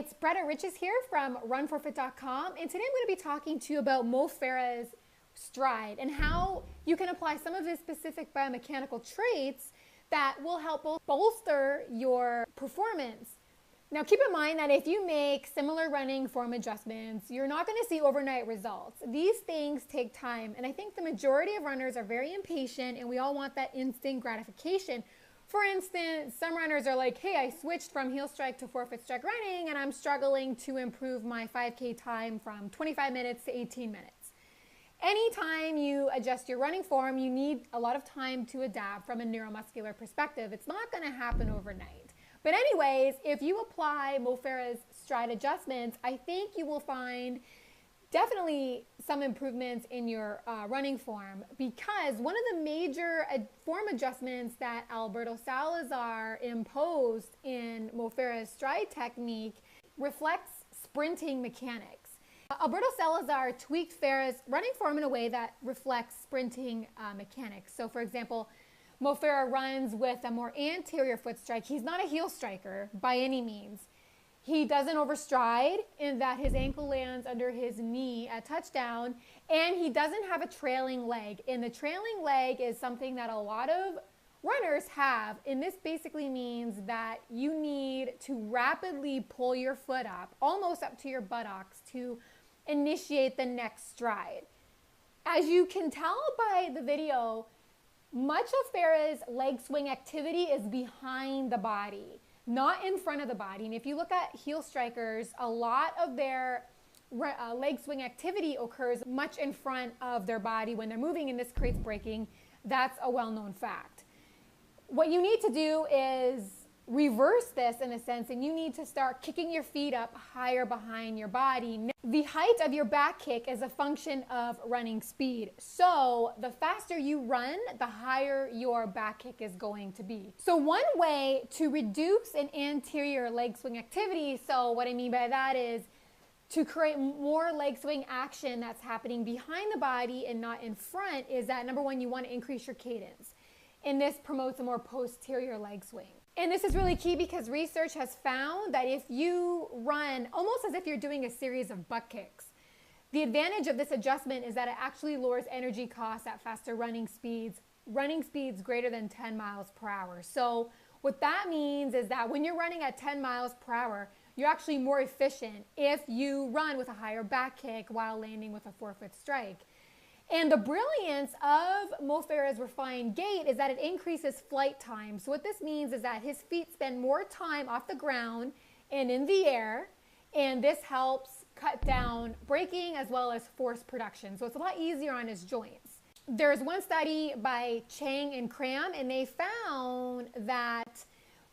it's Bretta Riches here from runforfit.com, and today I'm going to be talking to you about Mo Farah's stride and how you can apply some of his specific biomechanical traits that will help bolster your performance. Now keep in mind that if you make similar running form adjustments, you're not going to see overnight results. These things take time, and I think the majority of runners are very impatient and we all want that instant gratification. For instance, some runners are like, hey, I switched from heel strike to forefoot strike running and I'm struggling to improve my 5K time from 25 minutes to 18 minutes. Anytime you adjust your running form, you need a lot of time to adapt from a neuromuscular perspective. It's not going to happen overnight. But anyways, if you apply Mo Farah's stride adjustments, I think you will find definitely some improvements in your running form, because one of the major form adjustments that Alberto Salazar imposed in Mo Farah's stride technique reflects sprinting mechanics. Alberto Salazar tweaked Farah's running form in a way that reflects sprinting mechanics. So for example, Mo Farah runs with a more anterior foot strike. He's not a heel striker by any means. He doesn't overstride in that his ankle lands under his knee at touchdown, and he doesn't have a trailing leg. And the trailing leg is something that a lot of runners have, and this basically means that you need to rapidly pull your foot up, almost up to your buttocks, to initiate the next stride. As you can tell by the video, much of Farah's leg swing activity is behind the body, not in front of the body. And if you look at heel strikers, a lot of their leg swing activity occurs much in front of their body when they're moving, and this creates braking. That's a well-known fact. What you need to do is reverse this in a sense, and you need to start kicking your feet up higher behind your body. The height of your back kick is a function of running speed. So the faster you run, the higher your back kick is going to be. So one way to reduce an anterior leg swing activity, so what I mean by that is to create more leg swing action that's happening behind the body and not in front, is that number one, you want to increase your cadence. And this promotes a more posterior leg swing. And this is really key because research has found that if you run almost as if you're doing a series of butt kicks, the advantage of this adjustment is that it actually lowers energy costs at faster running speeds greater than 10 miles per hour. So what that means is that when you're running at 10 miles per hour, you're actually more efficient if you run with a higher back kick while landing with a forefoot strike. And the brilliance of Mo Farah's refined gait is that it increases flight time. So what this means is that his feet spend more time off the ground and in the air, and this helps cut down braking as well as force production. So it's a lot easier on his joints. There's one study by Chang and Cram, and they found that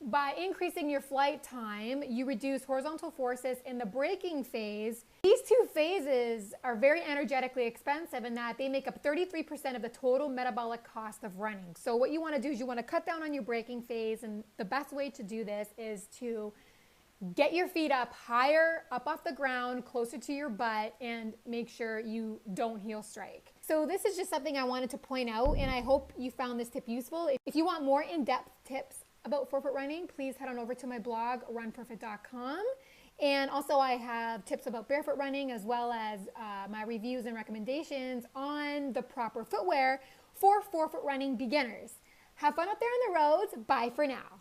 by increasing your flight time, you reduce horizontal forces in the braking phase. These two phases are very energetically expensive in that they make up 33% of the total metabolic cost of running. So what you want to do is you want to cut down on your braking phase, and the best way to do this is to get your feet up higher, up off the ground, closer to your butt, and make sure you don't heel strike. So this is just something I wanted to point out, and I hope you found this tip useful. If you want more in-depth tips about forefoot running, please head on over to my blog, runforfit.com. And also I have tips about barefoot running, as well as my reviews and recommendations on the proper footwear for forefoot running beginners. Have fun out there on the roads. Bye for now.